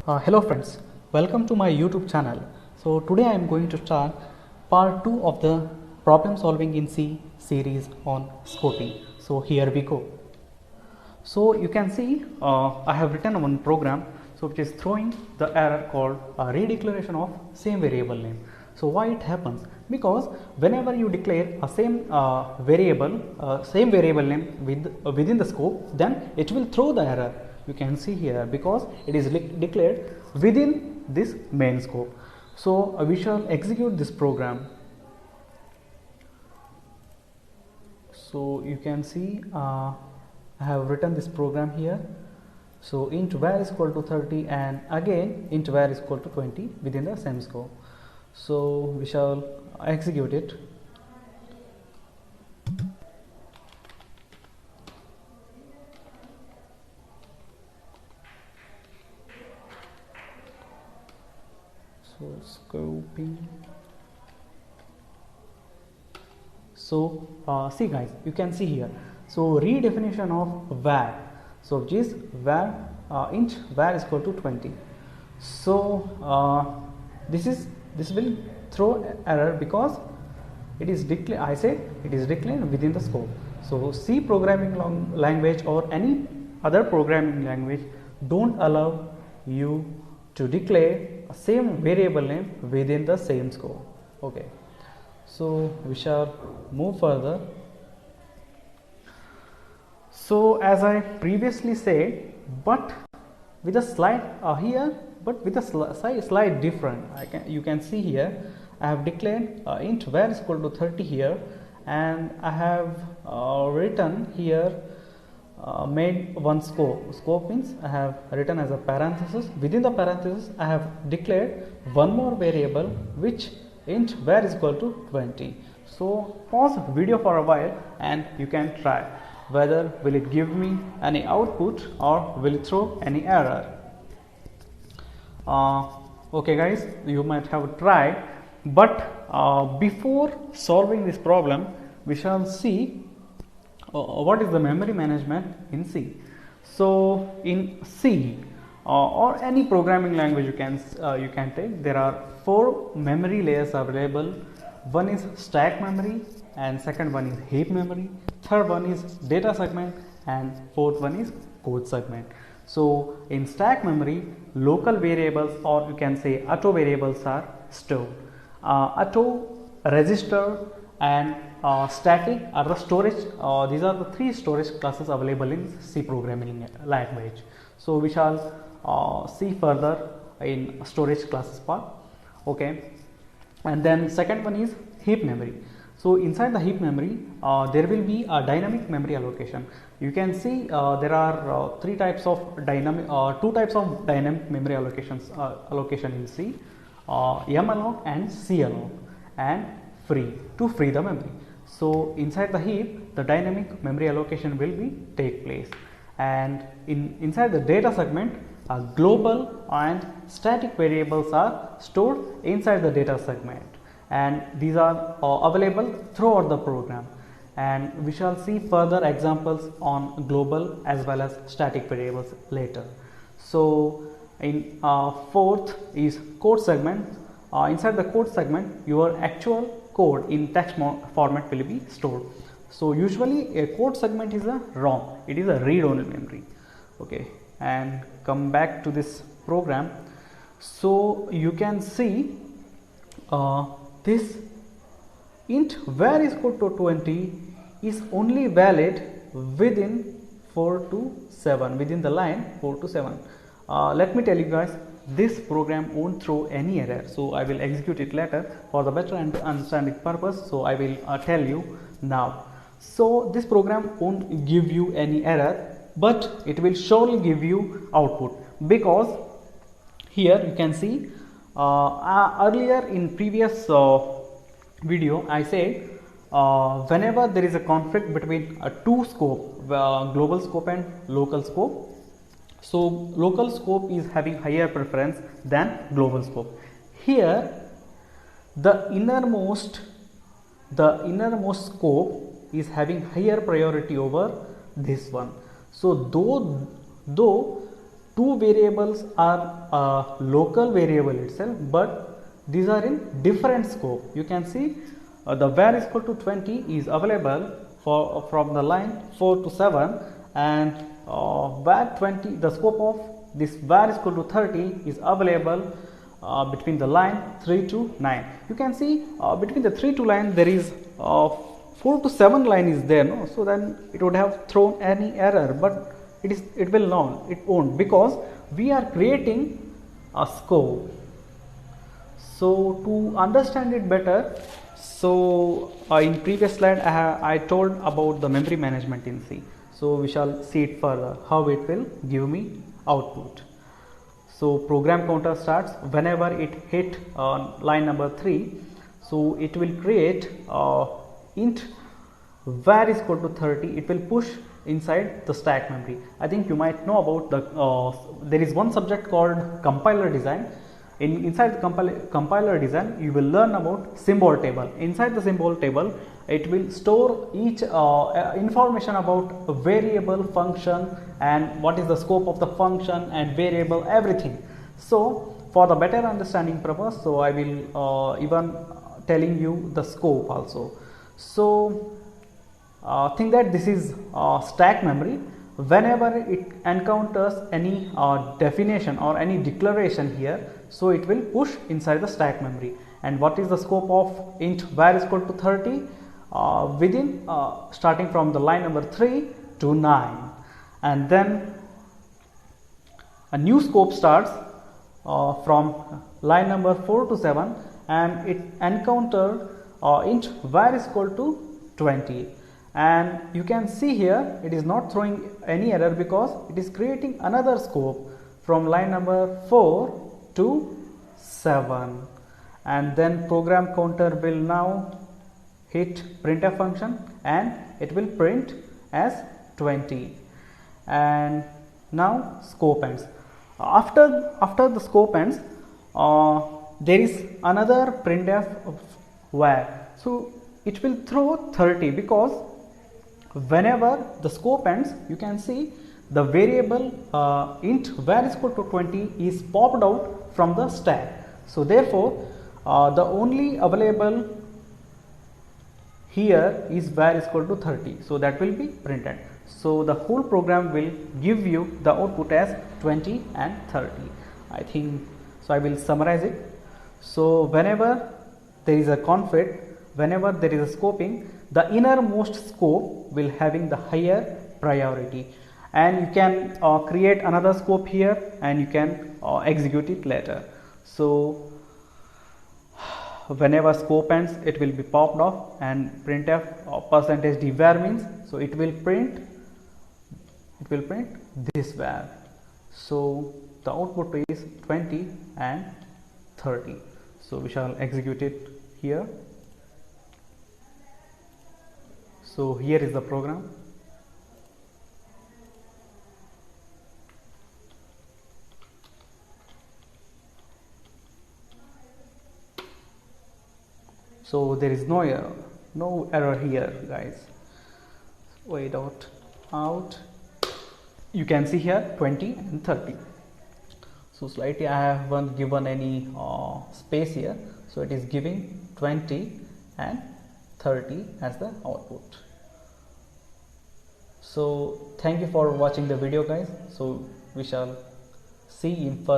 Hello friends, welcome to my YouTube channel. So today I am going to start part 2 of the problem solving in C series on scoping. So here we go. So you can see I have written one program which is throwing the error called redeclaration of same variable name. So why it happens? Because whenever you declare a same variable name within the scope, then it will throw the error. You can see here because it is declared within this main scope. So we shall execute this program. So you can see I have written this program here. So int var is equal to 30 and again int var is equal to 20 within the same scope. So we shall execute it. So scoping. So see guys, you can see here. So redefinition of var. So which is var int var is equal to 20. So this will throw error because it is declared. I said it is declared within the scope. So C programming language or any other programming language don't allow you to declare a same variable name within the same scope. Okay. So we shall move further. So as I previously said, but with a slight slight different. You can see here I have declared int var is equal to 30 here, and I have written here made one scope. Scope means I have written as a parenthesis. Within the parenthesis I have declared one more variable which int var is equal to 20. So pause video for a while and you can try whether will it give me any output or will it throw any error. Okay guys, you might have tried, but before solving this problem we shall see what is the memory management in C. So in C or any programming language you can take, there are 4 memory layers available. One is stack memory, and second one is heap memory, third one is data segment, and fourth one is code segment. So in stack memory, local variables or you can say auto variables are stored. Auto, register and static are the storage. These are the 3 storage classes available in C programming language. So we shall see further in storage classes part. Okay, and then second one is heap memory. So inside the heap memory there will be a dynamic memory allocation. You can see there are 2 types of dynamic memory allocation in C, malloc and calloc, and to free the memory. So inside the heap the dynamic memory allocation will be take place, and inside the data segment global and static variables are stored inside the data segment, and these are available throughout the program, and we shall see further examples on global as well as static variables later. So in fourth is code segment. Inside the code segment your actual code in text format will be stored. So usually a code segment is a ROM, it is a read only memory. Okay, and come back to this program. So you can see this int var is equal to 20 is only valid within 4 to 7, within the line 4 to 7. Let me tell you guys, this program won't throw any error. So I will execute it later for the better understanding purpose. So I will tell you now. So this program won't give you any error, but it will surely give you output, because here you can see earlier in previous video I said whenever there is a conflict between 2 scope, global scope and local scope, so local scope is having higher preference than global scope. Here the innermost scope is having higher priority over this one. So though two variables are local variable itself, but these are in different scope. You can see the var is equal to 20 is available for from the line 4 to 7, and var 20, the scope of this var is equal to 30 is available between the line 3 to 9. You can see between the 3 to line there is 4 to 7 line is there, no? So then it would have thrown any error, but it will not, it won't, because we are creating a scope. So to understand it better, so in previous slide I told about the memory management in C. So we shall see it further, how it will give me output. So program counter starts whenever it hit line number 3. So it will create int var is equal to 30. It will push inside the stack memory. I think you might know about the there is one subject called compiler design. Inside the compiler design, you will learn about symbol table. Inside the symbol table, it will store each information about a variable, function, and what is the scope of the function and variable, everything. So for the better understanding purpose, so I will even telling you the scope also. So think that this is stack memory. Whenever it encounters any definition or any declaration here, so it will push inside the stack memory. And what is the scope of int var is equal to 30 within starting from the line number 3 to 9, and then a new scope starts from line number 4 to 7, and it encountered int var is equal to 20. And you can see here it is not throwing any error because it is creating another scope from line number 4 to 7, and then program counter will now hit printf function and it will print as 20. And now scope ends. After the scope ends, there is another printf var. So it will throw 30 because whenever the scope ends, you can see the variable int var is equal to 20 is popped out from the stack. So therefore the only available here is var is equal to 30, so that will be printed. So the whole program will give you the output as 20 and 30. I think so. I will summarize it. So whenever there is a conflict, whenever there is a scoping, the innermost scope will having the higher priority, and you can create another scope here and you can execute it later. So whenever scope ends, it will be popped off, and printf percentage d var means, so it will print this var. So the output is 20 and 30. So we shall execute it here. So here is the program. So there is no error here, guys. Wait out. You can see here 20 and 30. So slightly I haven't given any space here, so it is giving 20 and 30 as the output. So thank you for watching the video, guys. So we shall see in further